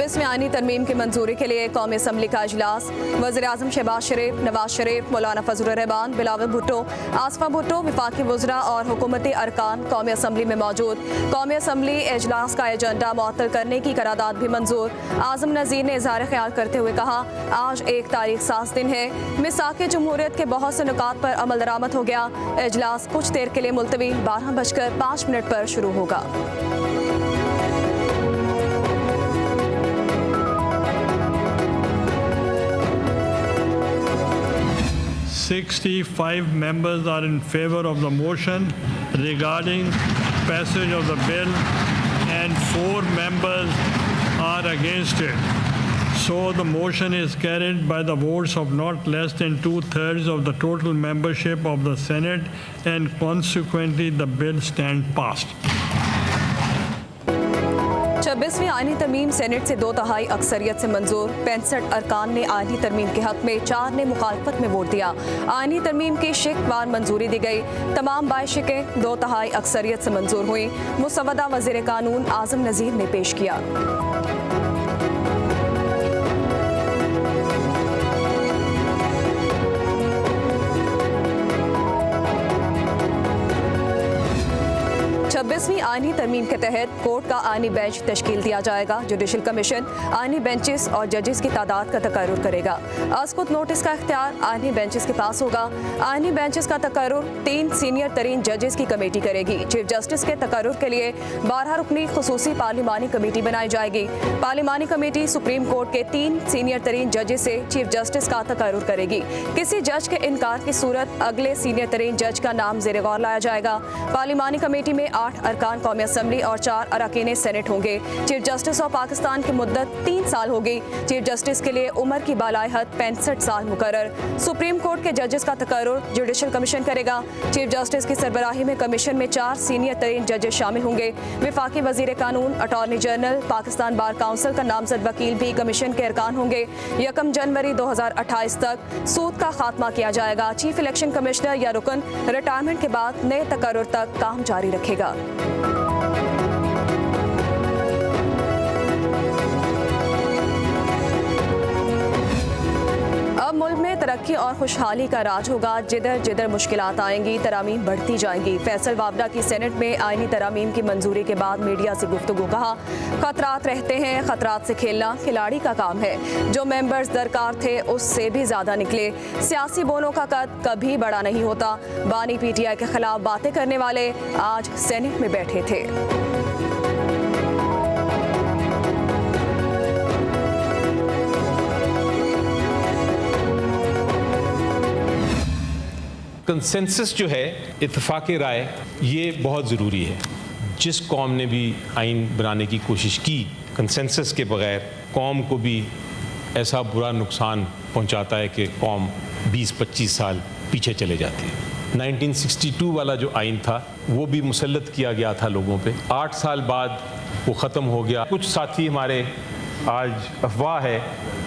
26वीं आईनी तरमीम की मंजूरी के लिए कौमी असम्बली का इजलास। वज़ीर-ए-आज़म शहबाज शरीफ, नवाज शरीफ, मौलाना फजल रहमान, बिलावल भुट्टो, आसफा भुट्टो, वफाकी वज़रा और हुकूमती अरकान कौमी असम्बली में मौजूद। कौमी असम्बली इजलास का एजेंडा मुअत्तल करने की करारदाद भी मंजूर। आज़म नज़ीर ने इज़हार ख्याल करते हुए कहा, आज एक तारीख साज़ दिन है। मिसाक़ जमहूरियत के बहुत से नुकात पर अमल दरामद हो गया। इजलास कुछ देर के लिए मुलतवी 12:05 पर शुरू होगा। 65 members are in favor of the motion regarding passage of the bill and 4 members are against it. So the motion is carried by the votes of not less than 2/3 of the total membership of the Senate, and consequently the bill stands passed. 26वीं आईनी तरमीम senate से 2/3 अक्सरियत से मंजूर। 65 अरकान ने आईनी तरमीम के हक में, 4 ने मुखालफत में वोट दिया। आईनी तरमीम की शिकवार मंजूरी दी गई। तमाम बाइशिकें 2/3 अक्सरियत से मंजूर हुई। मुसवदा वज़ीर कानून आज़म नज़ीर ने पेश किया। छब्बीसवीं आईनी तरमीम के तहत कोर्ट का आईनी बेंच तश्कील दिया जाएगा। जुडिशल कमीशन आईनी बेंचेस और जजेस की तादाद का तकर्रुर करेगा। अस्कुत नोटिस का इख्तियार आईनी बेंचेस के पास होगा। आईनी बेंचेस का तकर्रुर 3 सीनियर तरीन जजेस की कमेटी करेगी। चीफ जस्टिस के तकर्रुर के लिए 12 रुकनी खुसूसी पार्लिमानी कमेटी बनाई जाएगी। पार्लिमानी कमेटी सुप्रीम कोर्ट के 3 सीनियर तरीन जजेस से चीफ जस्टिस का तकर्रुर करेगी। किसी जज के इनकार की सूरत अगले सीनियर तरीन जज का नाम ज़ेरे गौर लाया जाएगा। पार्लिमानी कमेटी में 8 अरकान कौमी असम्बली और 4 अरकान सेनेट होंगे। चीफ जस्टिस ऑफ पाकिस्तान की मुद्दत 3 साल होगी। चीफ जस्टिस के लिए उम्र की बालाई हद 65 साल मुकर्रर। सुप्रीम कोर्ट के जजेस का तकर्रुर जुडिशल कमीशन करेगा। चीफ जस्टिस की सरबराही में कमीशन में 4 सीनियर तरीन जजेस शामिल होंगे। वफाकी वजीर कानून, attorney general, Pakistan bar council का नामजद वकील भी कमीशन के अरकान होंगे। 1 जनवरी 2028 तक सूद का खात्मा किया जाएगा। चीफ इलेक्शन कमिश्नर या रुकन रिटायरमेंट के बाद नए तकर्रुर तक काम जारी रखेगा। अब मुल्क में तरक्की और खुशहाली का राज होगा। जिधर जिधर मुश्किलात आएंगी, तरामीम बढ़ती जाएंगी। फैसल वावडा की सेनेट में आईनी तरामीम की मंजूरी के बाद मीडिया से गुफ्तगू कहा, खतरात रहते हैं, खतरात से खेलना खिलाड़ी का काम है। जो मेंबर्स दरकार थे उससे भी ज़्यादा निकले। सियासी बोनों का कद कभी बड़ा नहीं होता। बानी PTI के खिलाफ बातें करने वाले आज सेनेट में बैठे थे। कंसेंसस जो है, इत्तेफाक राय, ये बहुत ज़रूरी है। जिस कौम ने भी आइन बनाने की कोशिश की, कंसेंसस के बग़ैर कौम को भी ऐसा बुरा नुकसान पहुंचाता है कि कौम 20-25 साल पीछे चले जाती है। 1962 वाला जो आइन था वो भी मुसल्लत किया गया था लोगों पे। 8 साल बाद वो ख़त्म हो गया। कुछ साथी हमारे आज अफवाह है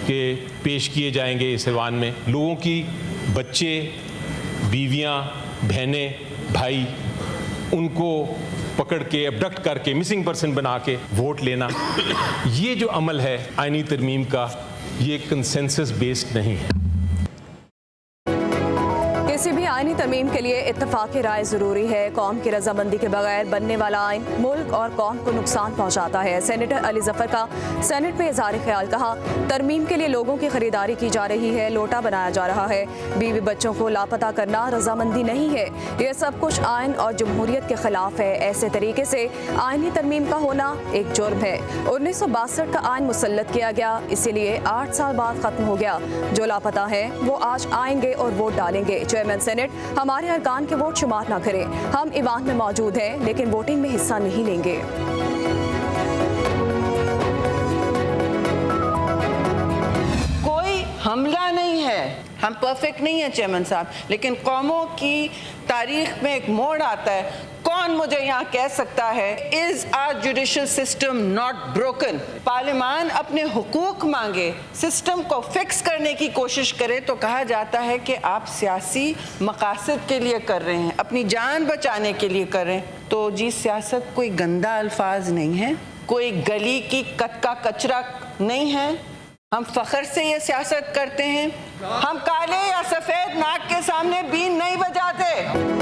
कि पेश किए जाएंगे इस ऐवान में। लोगों की बच्चे, बीवियां, बहनें, भाई, उनको पकड़ के अबडक्ट करके मिसिंग पर्सन बना के वोट लेना, ये जो अमल है आईनी तरमीम का, ये कंसेंसस बेस्ड नहीं है। किसी भी आईनी तरमीम के लिए इत्तेफाकी राय ज़रूरी है। कौम की रजामंदी के बगैर बनने वाला आइन मुल्क और कौम को नुकसान पहुँचाता है। सेनेटर अली जफर का सेनेट में इज़हार ख्याल, कहा, तरमीम के लिए लोगों की खरीदारी की जा रही है, लोटा बनाया जा रहा है। बीवी बच्चों को लापता करना रजामंदी नहीं है। यह सब कुछ आइन और जमहूरियत के खिलाफ है। ऐसे तरीके से आईनी तरमीम का होना एक जुर्म है। 1962 का आइन मुसल्लत किया गया, इसीलिए 8 साल बाद ख़त्म हो गया। जो लापता हैं वो आज आएंगे और वोट डालेंगे। चेयरमैन सेनेट हमारे अरकान के वोट शुमार ना करें। हम ईवान में मौजूद हैं लेकिन वोटिंग में हिस्सा नहीं लेंगे। कोई हमला नहीं है, हम परफेक्ट नहीं है चेयरमैन साहब, लेकिन कौमों की तारीख में एक मोड़ आता है। कौन मुझे यहाँ कह सकता है is our judicial system not broken? Parliament अपने हुकूक मांगे, सिस्टम को फिक्स करने की कोशिश करे तो कहा जाता है कि आप सियासी मकासद के लिए कर रहे हैं, अपनी जान बचाने के लिए कर रहे हैं। तो जी, सियासत कोई गंदा अल्फाज नहीं है। कोई गली की कट का कचरा नहीं है। हम फख्र से ये सियासत करते हैं। हम काले या सफ़ेद नाक के सामने बीन नहीं बजाते।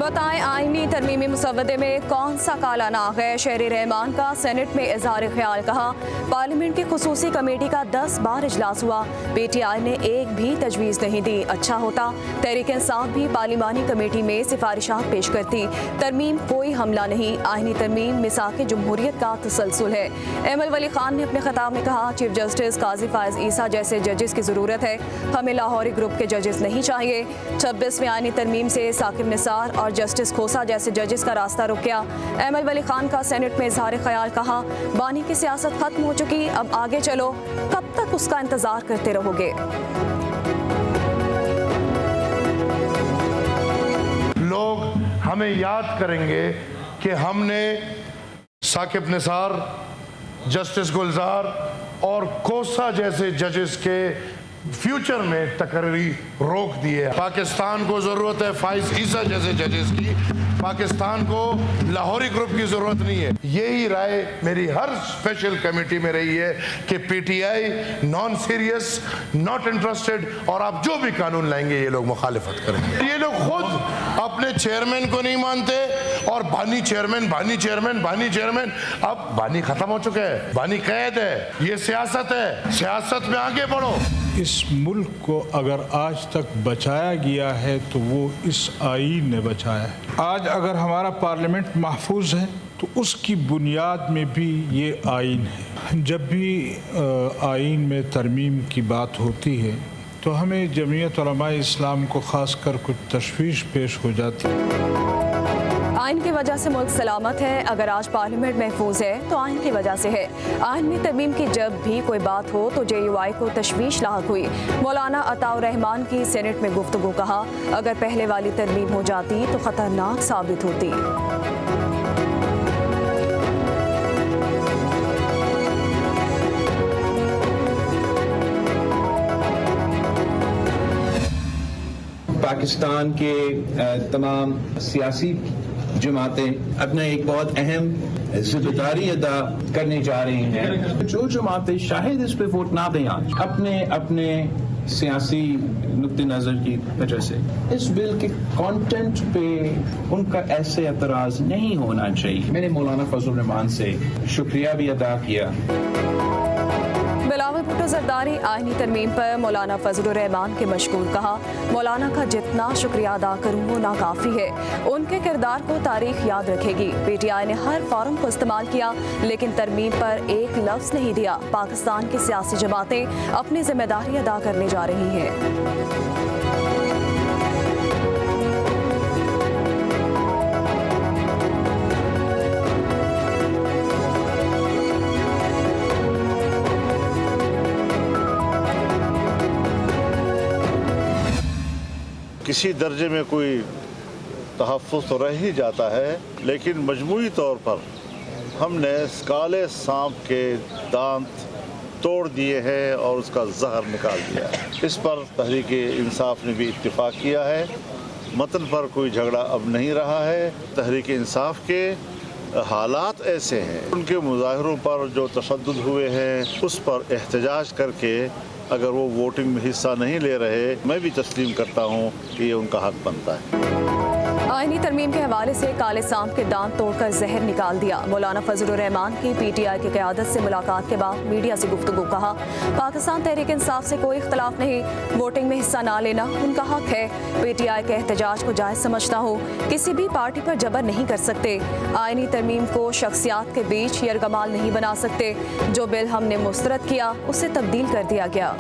बताएं आईनी तरमीमी मुसवदे में कौन सा काला नाग है? शहरी रहमान का सेनेट में इजहार ख्याल। कहा पार्लियामेंट की खुसूसी कमेटी का 10 बार इजलास हुआ, PTI ने एक भी तजवीज़ नहीं दी। अच्छा होता तहरीक इंसाफ भी पार्लिमानी कमेटी में सिफारिशात पेश करती। तरमीम कोई हमला नहीं, आईनी तरमीम मिसाक जमहूरियत का तसलसल है। एमल वली खान ने अपने खिताब में कहा चीफ जस्टिस काजी फायज ईसा जैसे जजेस की ज़रूरत है, हमें लाहौरी ग्रुप के जजेस नहीं चाहिए। 26वें आईनी तरमीम से साकिब निसार और जस्टिस खोसा जैसे जजेस का रास्ता रुक गया। एमल वली खान का सेनेट में इजहार ख्याल। कहा बानी की सियासत खत्म हो चुकी, अब आगे चलो, कब तक उसका इंतजार करते रहोगे? लोग हमें याद करेंगे कि हमने साकिब निसार, जस्टिस गुलजार और कोसा जैसे जजेस के फ्यूचर में तकरीरी रोक दी है। पाकिस्तान को ज़रूरत है फाइज ईसा जैसे जजेस की, पाकिस्तान को लाहौरी ग्रुप की ज़रूरत नहीं है। यही राय मेरी हर स्पेशल कमेटी में रही है कि PTI non serious, not interested, और आप जो भी कानून लाएंगे ये लोग मुखालिफत करेंगे। ये लोग खुद अपने चेयरमैन को नहीं मानते और बानी चेयरमैन, बानी चेयरमैन, बानी चेयरमैन। अब बानी खत्म हो चुका है, बानी कैद है। ये सियासत है, सियासत में आगे बढ़ो। इस मुल्क को अगर आज तक बचाया गया है तो वो इस आईन ने बचाया है। आज अगर हमारा पार्लियामेंट महफूज है तो उसकी बुनियाद में भी ये आईन है। जब भी आईन में तरमीम की बात होती है तो हमें जमीयत उलमाए इस्लाम को ख़ासकर कुछ तशवीश पेश हो जाती है। आइन की वजह से मुल्क सलामत है। अगर आज पार्लियामेंट महफूज है तो आइन की वजह से है। आइन में तरमीम की जब भी कोई बात हो तो JUI को तशवीश लाहक हुई। मौलाना अताउर रहमान की सेनेट में गुफ्तगू। कहा अगर पहले वाली तरमीम हो जाती तो ख़तरनाक साबित होती। पाकिस्तान के तमाम सियासी जमातें अपना एक बहुत अहम जिम्मेदारी अदा करने जा रही हैं। जो जमातें शायद इस पे वोट ना दें आज अपने अपने सियासी नुक्ते नज़र की वजह से, इस बिल के कंटेंट पे उनका ऐसे एतराज़ नहीं होना चाहिए। मैंने मौलाना फजल रहमान से शुक्रिया भी अदा किया। बिलावल भुट्टो जरदारी आईनी तरमीम पर मौलाना फजलुर रहमान के मशकूर। कहा मौलाना का जितना शुक्रिया अदा करूँ वो नाकाफ़ी है, उनके किरदार को तारीख याद रखेगी। PTI ने हर फॉरम को इस्तेमाल किया लेकिन तरमीम पर एक लफ्ज़ नहीं दिया। पाकिस्तान की सियासी जमातें अपनी जिम्मेदारी अदा करने जा रही हैं। किसी दर्जे में कोई तहफ़्फ़ुज़ तो रह ही जाता है, लेकिन मजमूई तौर पर हमने काले सांप के दांत तोड़ दिए हैं और उसका जहर निकाल दिया है। इस पर तहरीक इंसाफ ने भी इत्तिफाक किया है। मतन पर कोई झगड़ा अब नहीं रहा है। तहरीक इंसाफ के हालात ऐसे हैं, उनके मुजाहिरों पर जो तशद्दुद हुए हैं उस पर एहतजाज करके अगर वो वोटिंग में हिस्सा नहीं ले रहे, मैं भी तस्लीम करता हूँ कि ये उनका हक बनता है। आईनी तरमीम के हवाले से काले सांप के दांत तोड़कर जहर निकाल दिया। मौलाना फजलुर रहमान की PTI की क़यादत से मुलाकात के बाद मीडिया से गुफ्तगू। कहा पाकिस्तान तहरीक इंसाफ से कोई इख्तलाफ नहीं, वोटिंग में हिस्सा ना लेना उनका हक है। PTI के एहतजाज को जायज़ समझता हूँ, किसी भी पार्टी पर जबर नहीं कर सकते। आईनी तरमीम को शख्सियात के बीच यरगमाल नहीं बना सकते। जो बिल हमने मुस्तरद किया उसे तब्दील कर दिया गया।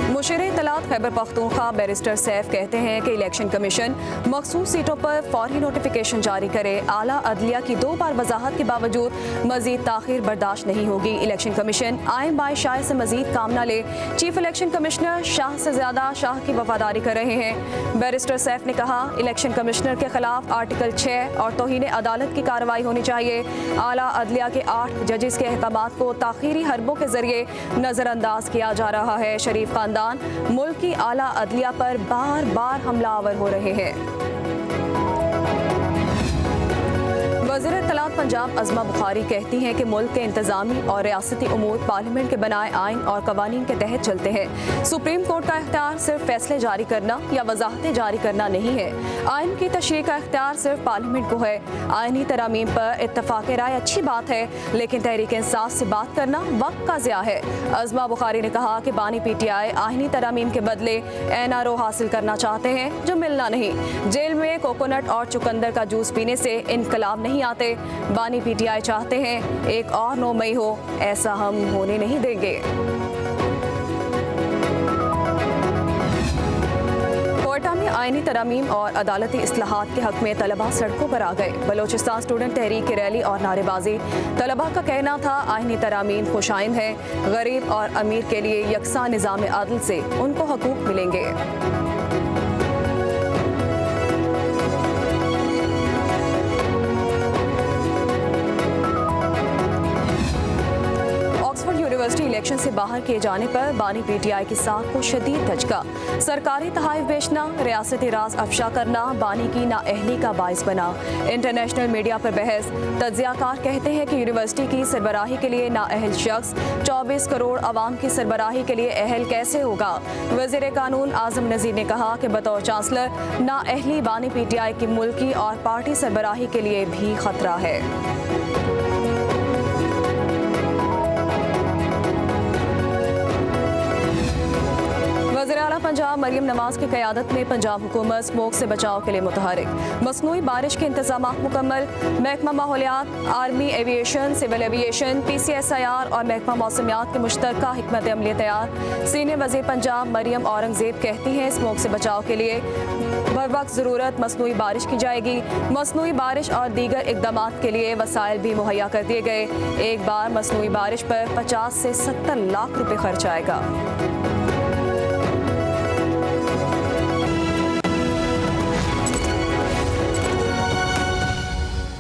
मुशीर इत्तलात खैबर पख्तूनख्वा बैरिस्टर सैफ कहते हैं कि इलेक्शन कमीशन मखसूस सीटों पर फौरी नोटिफिकेशन जारी करे। आला अदलिया की 2 बार वजाहत के बावजूद मजीद ताखीर बर्दाश्त नहीं होगी। इलेक्शन कमीशन आइन बाय शाह से मजीद काम न ले। चीफ इलेक्शन कमिश्नर शाह से ज्यादा शाह की वफादारी कर रहे हैं। बैरिस्टर सैफ ने कहा, इलेक्शन कमिश्नर के खिलाफ आर्टिकल 6 और तौहीन अदालत की कार्रवाई होनी चाहिए। आला अदलिया के 8 जजेस के अहकामात को ताखीरी हरबों के जरिए नजरअंदाज किया जा रहा है। शरीफ खानदान मुल्क की आला अदलिया पर बार बार हमलावर हो रहे हैं। वज़ीर इत्तलात पंजाब अज़मा बुखारी कहती हैं कि मुल्क के इंतज़ामी और रियासती उमूर पार्लियामेंट के बनाए आइन और कवानीन के तहत चलते हैं। सुप्रीम कोर्ट का इख्तियार सिर्फ फैसले जारी करना या वजाहतें जारी करना नहीं है। आइन की तशरीह का इख्तियार सिर्फ पार्लियामेंट को है। आइनी तरामीम पर इत्तफाक़ राय अच्छी बात है, लेकिन तहरीक इंसाफ से बात करना वक्त का ज़िया है। अज़मा बुखारी ने कहा कि बानी PTI आइनी तरामीम के बदले NRO हासिल करना चाहते हैं, जो मिलना नहीं। जेल में कोकोनट और चुकंदर का जूस पीने से इनकलाब नहीं आते। बानी PTI चाहते हैं एक और 9 मई हो, ऐसा हम होने नहीं देंगे। कोयटा में आइनी तरामीम और अदालती इस्लाहात के हक में तलबा सड़कों पर आ गए। बलोचिस्तान स्टूडेंट तहरीक की रैली और नारेबाजी। तलबा का कहना था, आइनी तरामीम खुशाइन है, गरीब और अमीर के लिए यकसा निज़ाम आदल से उनको हकूक मिलेंगे। यूनिवर्सिटी इलेक्शन से बाहर किए जाने पर बानी PTI की साख को शदीद धचका। सरकारी तहाइफ बेचना, रियासती राज अफशा करना बानी की नाअहली का बाइस बना। इंटरनेशनल मीडिया पर बहस। तज्जियाकार कहते हैं कि यूनिवर्सिटी की सरबराही के लिए नाअहल शख्स 24 करोड़ आवाम की सरबराही के लिए अहल कैसे होगा। वज़ीर कानून आज़म नज़ीर ने कहा कि बतौर चांसलर नाअहली बानी PTI की मुल्की और पार्टी सरबराही के लिए भी खतरा है। वज़ीर आला पंजाब मरियम नवाज की क़यादत में पंजाब हुकूमत स्मोक से बचाव के लिए मुतहरिक। मसनूई बारिश के इंतजामात मुकम्मल। महकमा माहौलियात, army aviation, civil aviation, PCSIR और महकमा मौसमियात के मुश्तरका हिकमत अमली तैयार। सीनियर वज़ीर पंजाब मरियम औरंगज़ेब कहती हैं, स्मोक से बचाव के लिए बर वक्त ज़रूरत मसनूई बारिश की जाएगी। मसनूई बारिश और दीगर इक़दामात के लिए वसाइल भी मुहैया कर दिए गए। एक बार मसनूई बारिश पर 50 से 70 लाख रुपए खर्च आएगा।